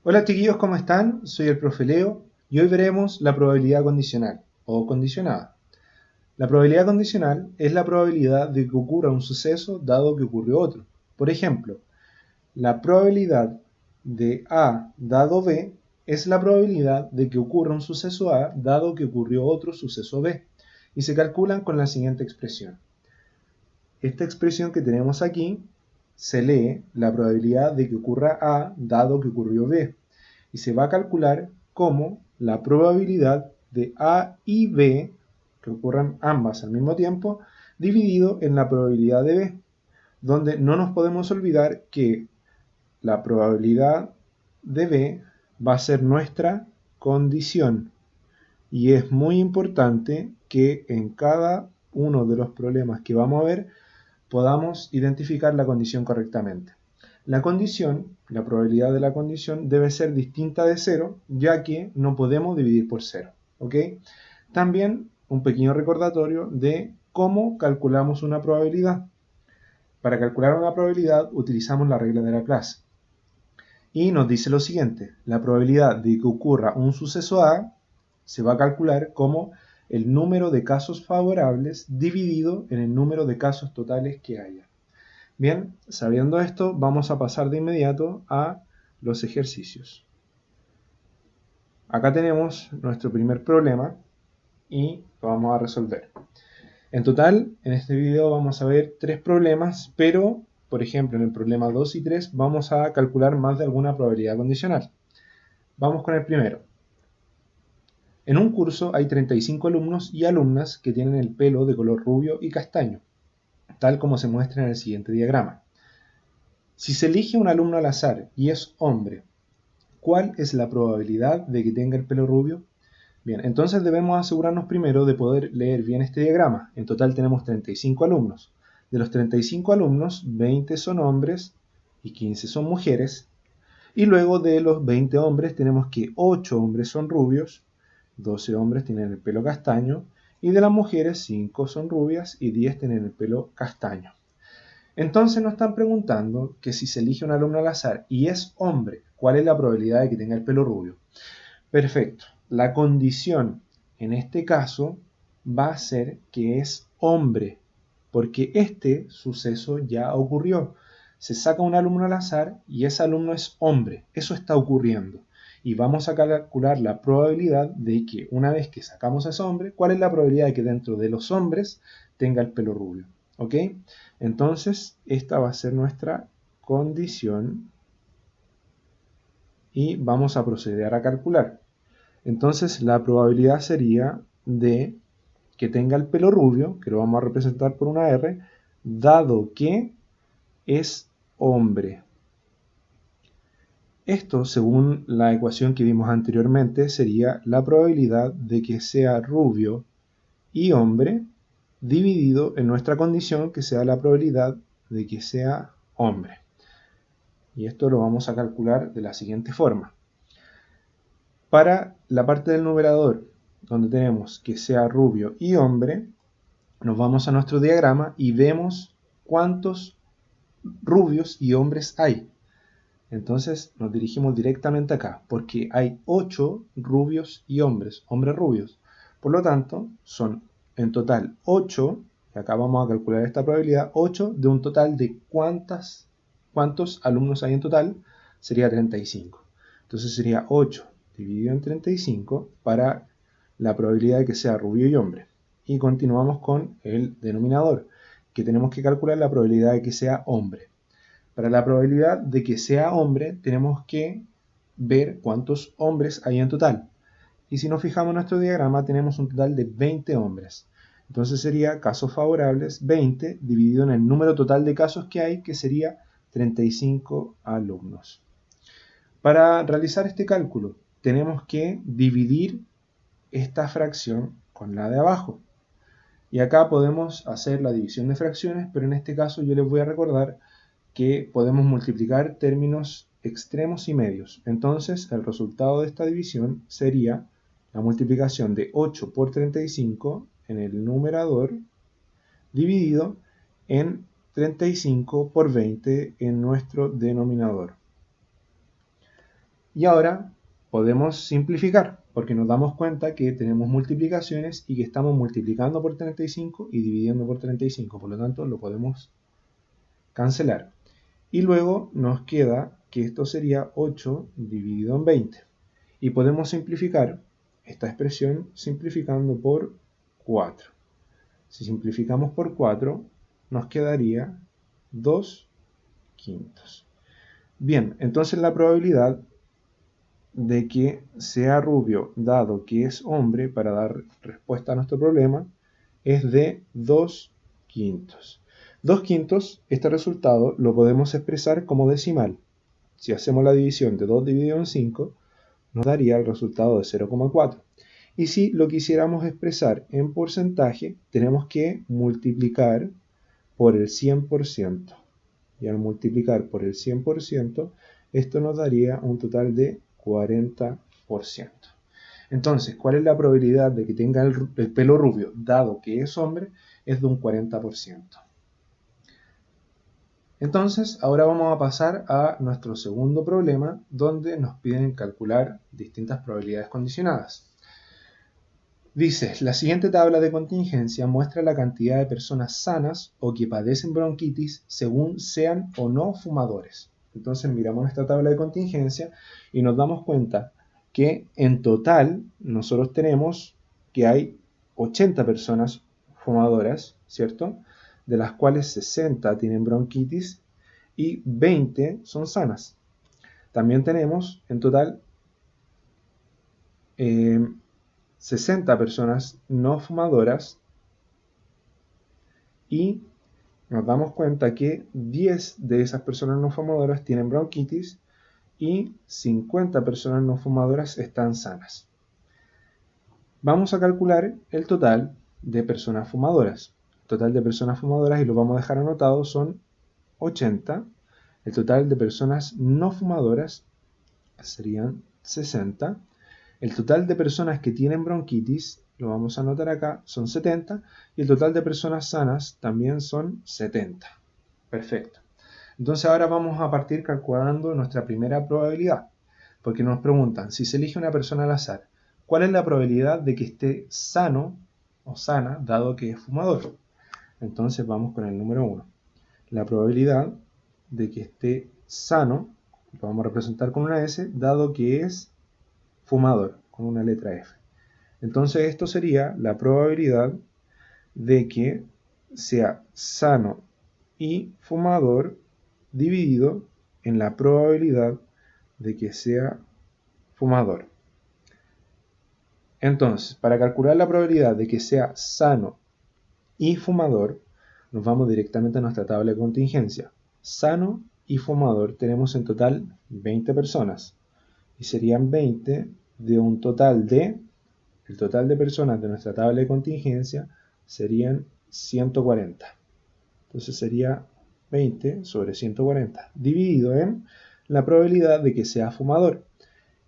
Hola chiquillos, ¿cómo están? Soy el profe Leo y hoy veremos la probabilidad condicional o condicionada. La probabilidad condicional es la probabilidad de que ocurra un suceso dado que ocurrió otro. Por ejemplo, la probabilidad de A dado B es la probabilidad de que ocurra un suceso A dado que ocurrió otro suceso B y se calculan con la siguiente expresión. Esta expresión que tenemos aquí se lee la probabilidad de que ocurra A dado que ocurrió B y se va a calcular como la probabilidad de A y B, que ocurran ambas al mismo tiempo, dividido en la probabilidad de B, donde no nos podemos olvidar que la probabilidad de B va a ser nuestra condición. Y es muy importante que en cada uno de los problemas que vamos a ver podamos identificar la condición correctamente. La condición, la probabilidad de la condición debe ser distinta de 0, ya que no podemos dividir por 0. ¿Ok? También un pequeño recordatorio de cómo calculamos una probabilidad. Para calcular una probabilidad utilizamos la regla de Laplace. Y nos dice lo siguiente, la probabilidad de que ocurra un suceso A se va a calcular como el número de casos favorables dividido en el número de casos totales que haya. Bien, sabiendo esto, vamos a pasar de inmediato a los ejercicios. Acá tenemos nuestro primer problema y lo vamos a resolver. En total, en este video vamos a ver 3 problemas, pero, por ejemplo, en el problema 2 y 3 vamos a calcular más de alguna probabilidad condicional. Vamos con el primero. En un curso hay 35 alumnos y alumnas que tienen el pelo de color rubio y castaño, tal como se muestra en el siguiente diagrama. Si se elige un alumno al azar y es hombre, ¿cuál es la probabilidad de que tenga el pelo rubio? Bien, entonces debemos asegurarnos primero de poder leer bien este diagrama. En total tenemos 35 alumnos. De los 35 alumnos, 20 son hombres y 15 son mujeres. Y luego de los 20 hombres tenemos que 8 hombres son rubios, 12 hombres tienen el pelo castaño, y de las mujeres 5 son rubias y 10 tienen el pelo castaño. Entonces nos están preguntando que si se elige un alumno al azar y es hombre, ¿cuál es la probabilidad de que tenga el pelo rubio? Perfecto. La condición en este caso va a ser que es hombre, porque este suceso ya ocurrió. Se saca un alumno al azar y ese alumno es hombre. Eso está ocurriendo. Y vamos a calcular la probabilidad de que una vez que sacamos a ese hombre, ¿cuál es la probabilidad de que dentro de los hombres tenga el pelo rubio? ¿Ok? Entonces, esta va a ser nuestra condición y vamos a proceder a calcular. Entonces, la probabilidad sería de que tenga el pelo rubio, que lo vamos a representar por una R, dado que es hombre. Esto, según la ecuación que vimos anteriormente, sería la probabilidad de que sea rubio y hombre dividido en nuestra condición, que sea la probabilidad de que sea hombre. Y esto lo vamos a calcular de la siguiente forma. Para la parte del numerador, donde tenemos que sea rubio y hombre, nos vamos a nuestro diagrama y vemos cuántos rubios y hombres hay. Entonces nos dirigimos directamente acá, porque hay 8 rubios y hombres rubios. Por lo tanto, son en total 8, y acá vamos a calcular esta probabilidad, 8 de un total de ¿cuántos alumnos hay en total? Sería 35. Entonces sería 8 dividido en 35 para la probabilidad de que sea rubio y hombre. Y continuamos con el denominador, que tenemos que calcular la probabilidad de que sea hombre. Para la probabilidad de que sea hombre, tenemos que ver cuántos hombres hay en total. Y si nos fijamos en nuestro diagrama, tenemos un total de 20 hombres. Entonces sería casos favorables 20 dividido en el número total de casos que hay, que sería 35 alumnos. Para realizar este cálculo, tenemos que dividir esta fracción con la de abajo. Y acá podemos hacer la división de fracciones, pero en este caso yo les voy a recordar que podemos multiplicar términos extremos y medios. Entonces el resultado de esta división sería la multiplicación de 8 por 35 en el numerador dividido en 35 por 20 en nuestro denominador. Y ahora podemos simplificar, porque nos damos cuenta que tenemos multiplicaciones y que estamos multiplicando por 35 y dividiendo por 35, por lo tanto lo podemos cancelar. Y luego nos queda que esto sería 8 dividido en 20. Y podemos simplificar esta expresión simplificando por 4. Si simplificamos por 4, nos quedaría 2 quintos. Bien, entonces la probabilidad de que sea rubio, dado que es hombre, para dar respuesta a nuestro problema, es de 2 quintos. 2 quintos, este resultado lo podemos expresar como decimal. Si hacemos la división de 2 dividido en 5, nos daría el resultado de 0,4. Y si lo quisiéramos expresar en porcentaje, tenemos que multiplicar por el 100%. Y al multiplicar por el 100%, esto nos daría un total de 40%. Entonces, ¿cuál es la probabilidad de que tenga el pelo rubio? Dado que es hombre, es de un 40%. Entonces, ahora vamos a pasar a nuestro segundo problema, donde nos piden calcular distintas probabilidades condicionadas. Dice, la siguiente tabla de contingencia muestra la cantidad de personas sanas o que padecen bronquitis según sean o no fumadores. Entonces miramos esta tabla de contingencia y nos damos cuenta que en total nosotros tenemos que hay 80 personas fumadoras, ¿cierto? De las cuales 60 tienen bronquitis y 20 son sanas. También tenemos en total 60 personas no fumadoras y nos damos cuenta que 10 de esas personas no fumadoras tienen bronquitis y 50 personas no fumadoras están sanas. Vamos a calcular el total de personas fumadoras. El total de personas fumadoras, y lo vamos a dejar anotado, son 80. El total de personas no fumadoras serían 60. El total de personas que tienen bronquitis, lo vamos a anotar acá, son 70. Y el total de personas sanas también son 70. Perfecto. Entonces ahora vamos a partir calculando nuestra primera probabilidad. Porque nos preguntan, si se elige una persona al azar, ¿cuál es la probabilidad de que esté sano o sana, dado que es fumador? Entonces vamos con el número 1. La probabilidad de que esté sano, lo vamos a representar con una S, dado que es fumador, con una letra F. Entonces esto sería la probabilidad de que sea sano y fumador dividido en la probabilidad de que sea fumador. Entonces, para calcular la probabilidad de que sea sano y fumador, nos vamos directamente a nuestra tabla de contingencia. Sano y fumador tenemos en total 20 personas. Y serían 20 de un total de... El total de personas de nuestra tabla de contingencia serían 140. Entonces sería 20 sobre 140, dividido en la probabilidad de que sea fumador.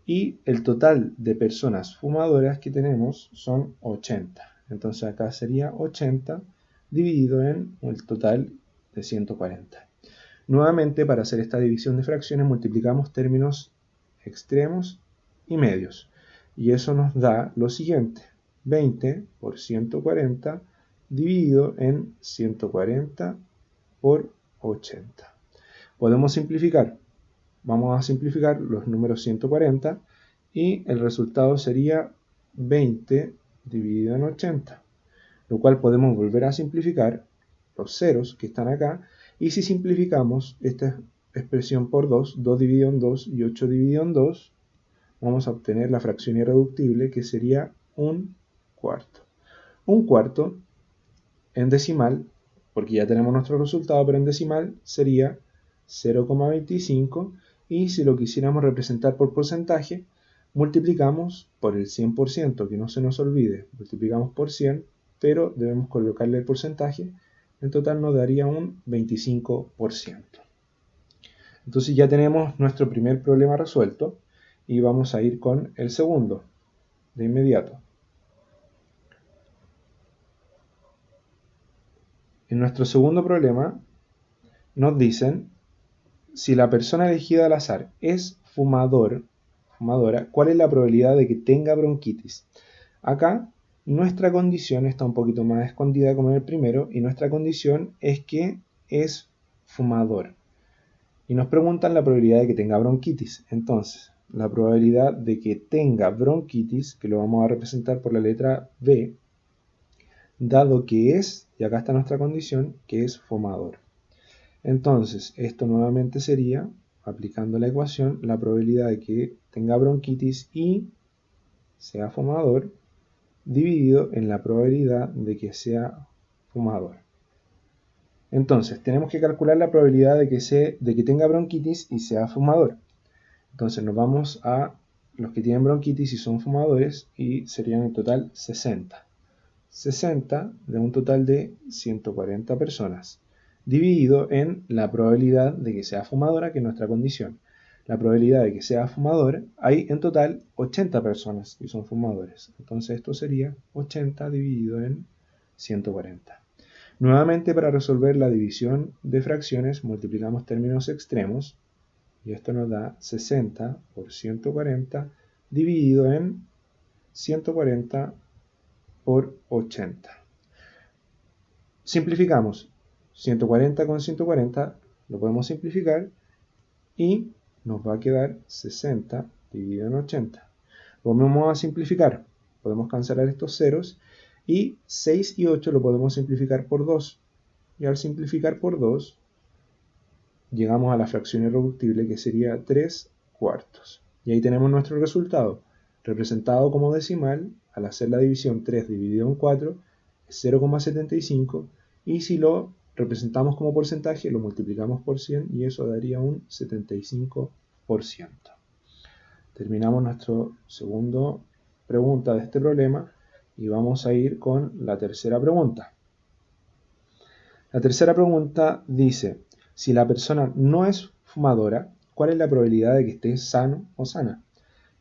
Y el total de personas fumadoras que tenemos son 80. Entonces acá sería 80 dividido en el total de 140. Nuevamente, para hacer esta división de fracciones, multiplicamos términos extremos y medios. Y eso nos da lo siguiente: 20 por 140 dividido en 140 por 80. Podemos simplificar. Vamos a simplificar los números 140 y el resultado sería 20 dividido en 80, lo cual podemos volver a simplificar los ceros que están acá, y si simplificamos esta expresión por 2, 2 dividido en 2 y 8 dividido en 2, vamos a obtener la fracción irreductible, que sería un cuarto. Un cuarto en decimal, porque ya tenemos nuestro resultado, pero en decimal sería 0,25, y si lo quisiéramos representar por porcentaje, multiplicamos por el 100%, que no se nos olvide, multiplicamos por 100, pero debemos colocarle el porcentaje. En total nos daría un 25%. Entonces ya tenemos nuestro primer problema resuelto y vamos a ir con el segundo de inmediato. En nuestro segundo problema nos dicen, si la persona elegida al azar es fumador fumadora, ¿cuál es la probabilidad de que tenga bronquitis? Acá nuestra condición está un poquito más escondida como en el primero, y nuestra condición es que es fumador. Y nos preguntan la probabilidad de que tenga bronquitis. Entonces, la probabilidad de que tenga bronquitis, que lo vamos a representar por la letra B, dado que es, y acá está nuestra condición, que es fumador. Entonces, esto nuevamente sería, aplicando la ecuación, la probabilidad de que tenga bronquitis y sea fumador, dividido en la probabilidad de que sea fumador. Entonces, tenemos que calcular la probabilidad de que tenga bronquitis y sea fumador. Entonces, nos vamos a los que tienen bronquitis y son fumadores, y serían en total 60. 60 de un total de 140 personas, dividido en la probabilidad de que sea fumadora, que es nuestra condición. La probabilidad de que sea fumador, hay en total 80 personas que son fumadores. Entonces esto sería 80 dividido en 140. Nuevamente, para resolver la división de fracciones, multiplicamos términos extremos, y esto nos da 60 por 140 dividido en 140 por 80. Simplificamos 140 con 140, lo podemos simplificar y nos va a quedar 60 dividido en 80. Lo vamos a simplificar, podemos cancelar estos ceros, y 6 y 8 lo podemos simplificar por 2. Y al simplificar por 2, llegamos a la fracción irreductible, que sería 3 cuartos. Y ahí tenemos nuestro resultado, representado como decimal. Al hacer la división 3 dividido en 4 es 0,75, y si lo representamos como porcentaje lo multiplicamos por 100 y eso daría un 75%. Terminamos nuestra segunda pregunta de este problema y vamos a ir con la tercera pregunta. La tercera pregunta dice: si la persona no es fumadora, ¿cuál es la probabilidad de que esté sano o sana?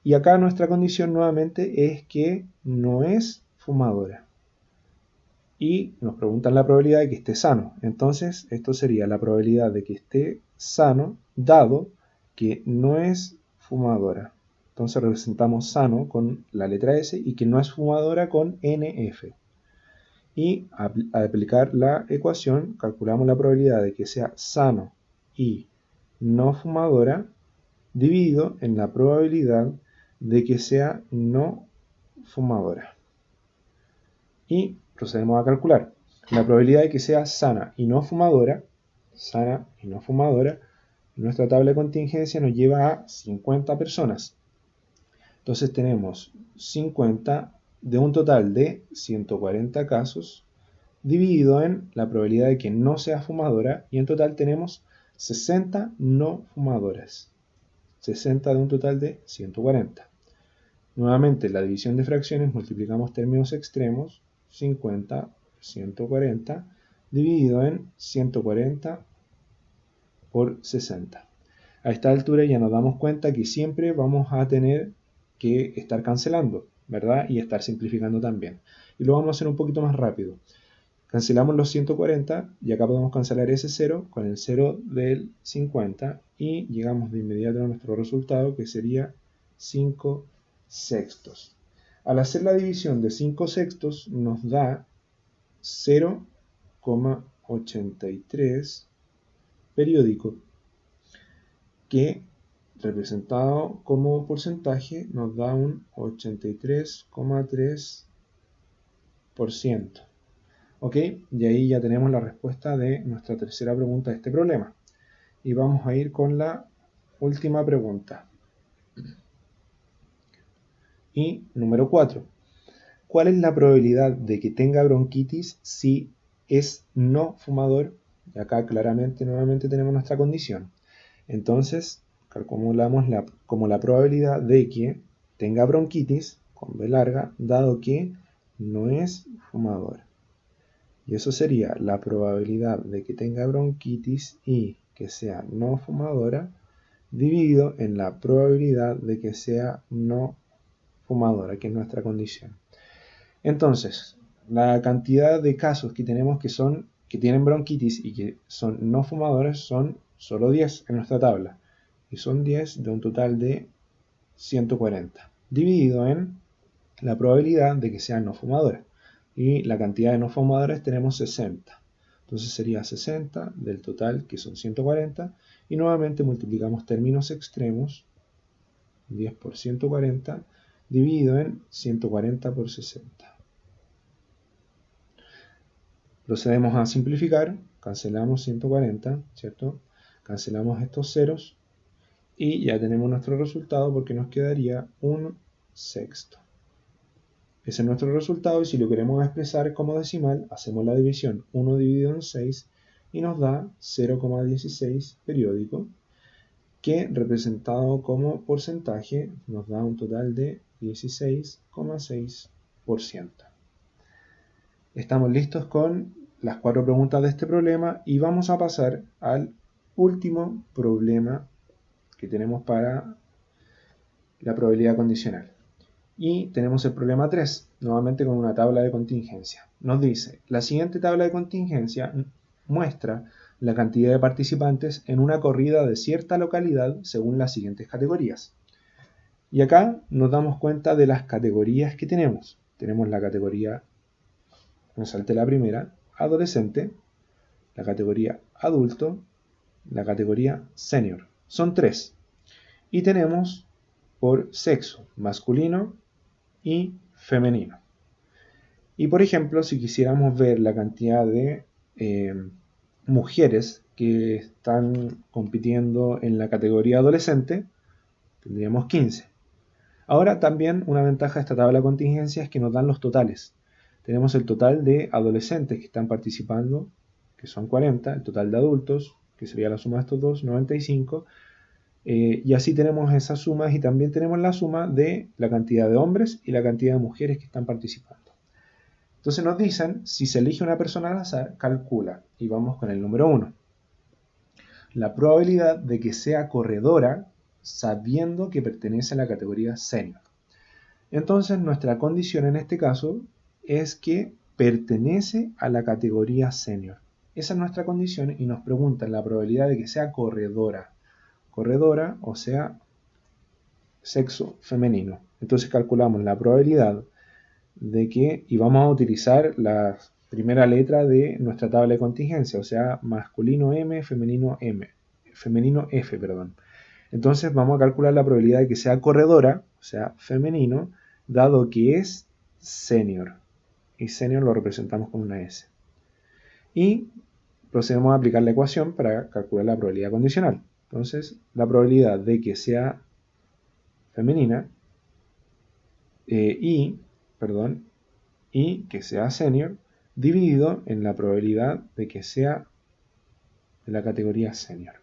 Y acá nuestra condición nuevamente es que no es fumadora. Y nos preguntan la probabilidad de que esté sano. Entonces, esto sería la probabilidad de que esté sano, dado que no es fumadora. Entonces representamos sano con la letra S y que no es fumadora con NF. Y al aplicar la ecuación, calculamos la probabilidad de que sea sano y no fumadora, dividido en la probabilidad de que sea no fumadora. Y procedemos a calcular la probabilidad de que sea sana y no fumadora. Nuestra tabla de contingencia nos lleva a 50 personas. Entonces tenemos 50 de un total de 140 casos, dividido en la probabilidad de que no sea fumadora, y en total tenemos 60 no fumadoras. 60 de un total de 140. Nuevamente, la división de fracciones, multiplicamos términos extremos, 50 por 140, dividido en 140 por 60. A esta altura ya nos damos cuenta que siempre vamos a tener que estar cancelando, ¿verdad? Y estar simplificando también. Y lo vamos a hacer un poquito más rápido. Cancelamos los 140 y acá podemos cancelar ese 0 con el 0 del 50 y llegamos de inmediato a nuestro resultado, que sería 5 sextos. Al hacer la división de 5 sextos nos da 0,83 periódico, que representado como porcentaje nos da un 83,3%. ¿Ok? Y ahí ya tenemos la respuesta de nuestra tercera pregunta de este problema. Y vamos a ir con la última pregunta. Y número 4. ¿Cuál es la probabilidad de que tenga bronquitis si es no fumador? Y acá claramente nuevamente tenemos nuestra condición. Entonces calculamos como la probabilidad de que tenga bronquitis, con B larga, dado que no es fumador. Y eso sería la probabilidad de que tenga bronquitis y que sea no fumadora, dividido en la probabilidad de que sea no fumadora, que es nuestra condición. Entonces, la cantidad de casos que tenemos que tienen bronquitis y que son no fumadores son solo 10 en nuestra tabla. Y son 10 de un total de 140, dividido en la probabilidad de que sea no fumadora. Y la cantidad de no fumadores tenemos 60. Entonces sería 60 del total, que son 140. Y nuevamente multiplicamos términos extremos, 10 por 140, dividido en 140 por 60. Procedemos a simplificar, cancelamos 140, ¿cierto? Cancelamos estos ceros y ya tenemos nuestro resultado porque nos quedaría 1/6. Ese es nuestro resultado y si lo queremos expresar como decimal, hacemos la división 1 dividido en 6 y nos da 0,16 periódico, que representado como porcentaje nos da un total de 16,6%. Estamos listos con las 4 preguntas de este problema y vamos a pasar al último problema que tenemos para la probabilidad condicional. Y tenemos el problema 3, nuevamente con una tabla de contingencia. Nos dice, la siguiente tabla de contingencia muestra la cantidad de participantes en una corrida de cierta localidad según las siguientes categorías. Y acá nos damos cuenta de las categorías que tenemos. Tenemos la categoría, nos salte la primera, adolescente, la categoría adulto, la categoría senior. Son 3. Y tenemos por sexo, masculino y femenino. Y por ejemplo, si quisiéramos ver la cantidad de mujeres que están compitiendo en la categoría adolescente, tendríamos 15. Ahora también una ventaja de esta tabla de contingencia es que nos dan los totales. Tenemos el total de adolescentes que están participando, que son 40, el total de adultos, que sería la suma de estos dos, 95, y así tenemos esas sumas y también tenemos la suma de la cantidad de hombres y la cantidad de mujeres que están participando. Entonces nos dicen, si se elige una persona al azar, calcula, y vamos con el número 1. La probabilidad de que sea corredora sabiendo que pertenece a la categoría senior. Entonces nuestra condición en este caso es que pertenece a la categoría senior. Esa es nuestra condición y nos preguntan la probabilidad de que sea corredora. Corredora, o sea, sexo femenino. Entonces calculamos la probabilidad de que, y vamos a utilizar la primera letra de nuestra tabla de contingencia, o sea, masculino M, femenino F, perdón. Entonces vamos a calcular la probabilidad de que sea corredora, o sea, femenino, dado que es senior. Y senior lo representamos con una S. Y procedemos a aplicar la ecuación para calcular la probabilidad condicional. Entonces, la probabilidad de que sea femenina y que sea senior dividido en la probabilidad de que sea de la categoría senior.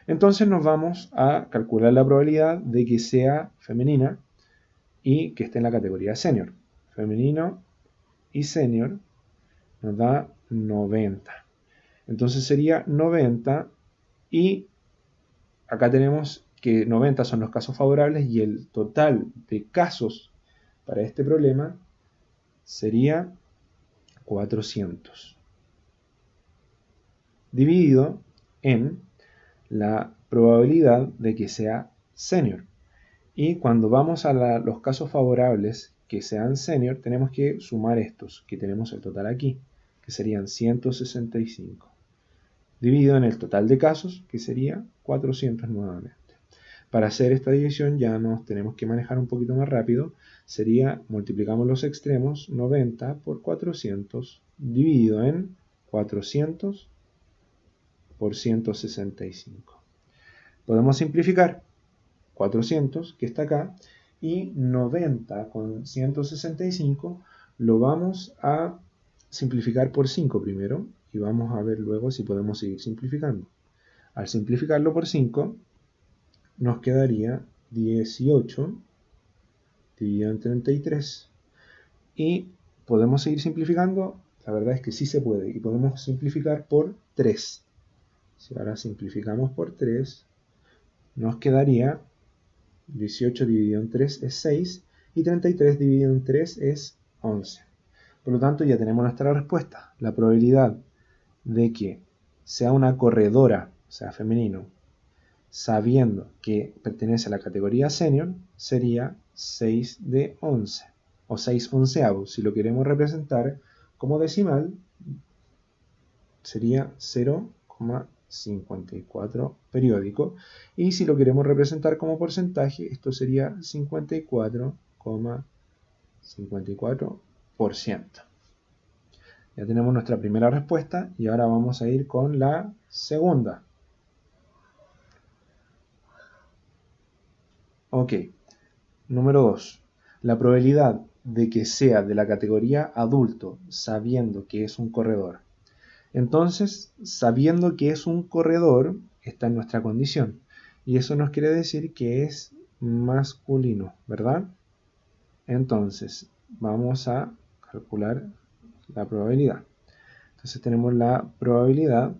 Entonces nos vamos a calcular la probabilidad de que sea femenina y que esté en la categoría senior. Femenino y senior nos da 90. Entonces sería 90 y acá tenemos que 90 son los casos favorables y el total de casos para este problema sería 400. Dividido en la probabilidad de que sea senior. Y cuando vamos a los casos favorables que sean senior, tenemos que sumar estos, que tenemos el total aquí, que serían 165. Dividido en el total de casos, que sería 400 nuevamente. Para hacer esta división ya nos tenemos que manejar un poquito más rápido. Sería, multiplicamos los extremos, 90 por 400, dividido en 400 por 165. Podemos simplificar 400, que está acá, y 90 con 165 lo vamos a simplificar por 5 primero, y vamos a ver luego si podemos seguir simplificando. Al simplificarlo por 5, nos quedaría 18 dividido en 33. Y podemos seguir simplificando, la verdad es que sí se puede, y podemos simplificar por 3. Si ahora simplificamos por 3, nos quedaría 18 dividido en 3 es 6 y 33 dividido en 3 es 11. Por lo tanto, ya tenemos nuestra respuesta. La probabilidad de que sea una corredora, o sea, femenino, sabiendo que pertenece a la categoría senior, sería 6 de 11 o 6 onceavos. Si lo queremos representar como decimal, sería 0,54 periódico. Y si lo queremos representar como porcentaje, esto sería 54,54%. Ya tenemos nuestra primera respuesta y ahora vamos a ir con la segunda. Ok, número 2. La probabilidad de que sea de la categoría adulto, sabiendo que es un corredor. Entonces, sabiendo que es un corredor, está en nuestra condición. Y eso nos quiere decir que es masculino, ¿verdad? Entonces, vamos a calcular la probabilidad. Entonces tenemos la probabilidad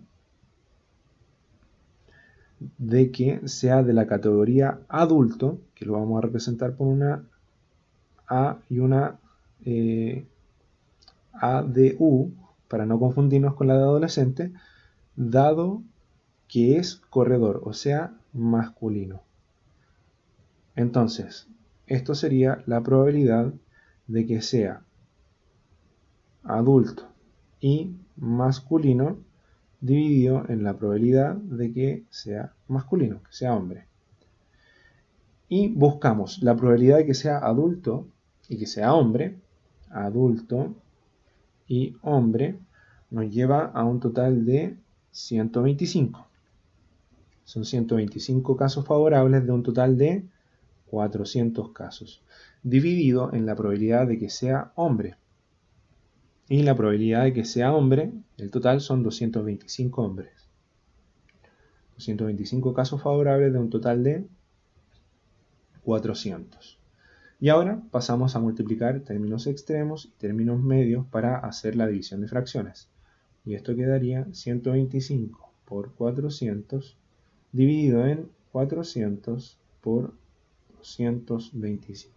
de que sea de la categoría adulto, que lo vamos a representar por una A y una A de U, para no confundirnos con la de adolescente, dado que es corredor, o sea, masculino. Entonces, esto sería la probabilidad de que sea adulto y masculino dividido en la probabilidad de que sea masculino, que sea hombre. Y buscamos la probabilidad de que sea adulto y que sea hombre. Adulto y hombre nos lleva a un total de 125. Son 125 casos favorables de un total de 400 casos, dividido en la probabilidad de que sea hombre. Y la probabilidad de que sea hombre, el total son 225 hombres. 225 casos favorables de un total de 400. Y ahora pasamos a multiplicar términos extremos y términos medios para hacer la división de fracciones. Y esto quedaría 125 por 400 dividido en 400 por 225.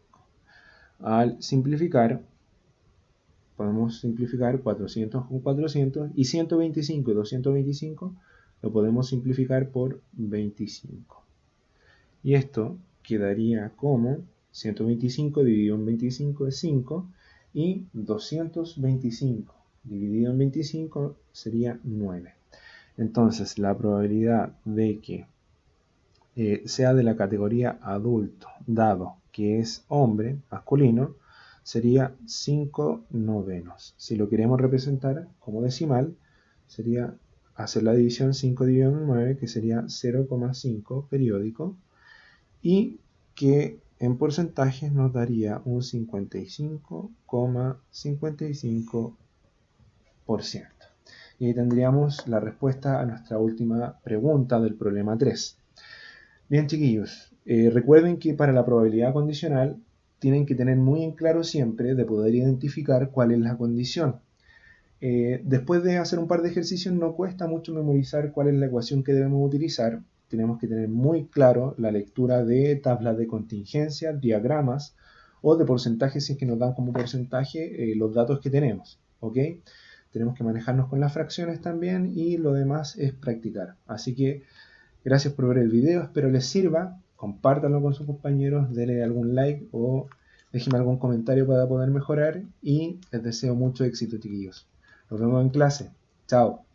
Al simplificar, podemos simplificar 400 con 400 y 125 y 225 lo podemos simplificar por 25. Y esto quedaría como 125 dividido en 25 es 5 y 225 dividido en 25 sería 9. Entonces la probabilidad de que sea de la categoría adulto, dado que es hombre, masculino, sería 5 novenos. Si lo queremos representar como decimal, sería hacer la división 5 dividido en 9, que sería 0,5 periódico, y que en porcentajes nos daría un 55,55%. Y ahí tendríamos la respuesta a nuestra última pregunta del problema 3. Bien, chiquillos, recuerden que para la probabilidad condicional tienen que tener muy en claro siempre de poder identificar cuál es la condición. Después de hacer un par de ejercicios no cuesta mucho memorizar cuál es la ecuación que debemos utilizar. Tenemos que tener muy claro la lectura de tablas de contingencia, diagramas o de porcentajes si es que nos dan como porcentaje los datos que tenemos. ¿Ok? Tenemos que manejarnos con las fracciones también y lo demás es practicar. Así que gracias por ver el video, espero les sirva. Compártanlo con sus compañeros, denle algún like o déjenme algún comentario para poder mejorar y les deseo mucho éxito, chiquillos. Nos vemos en clase. Chao.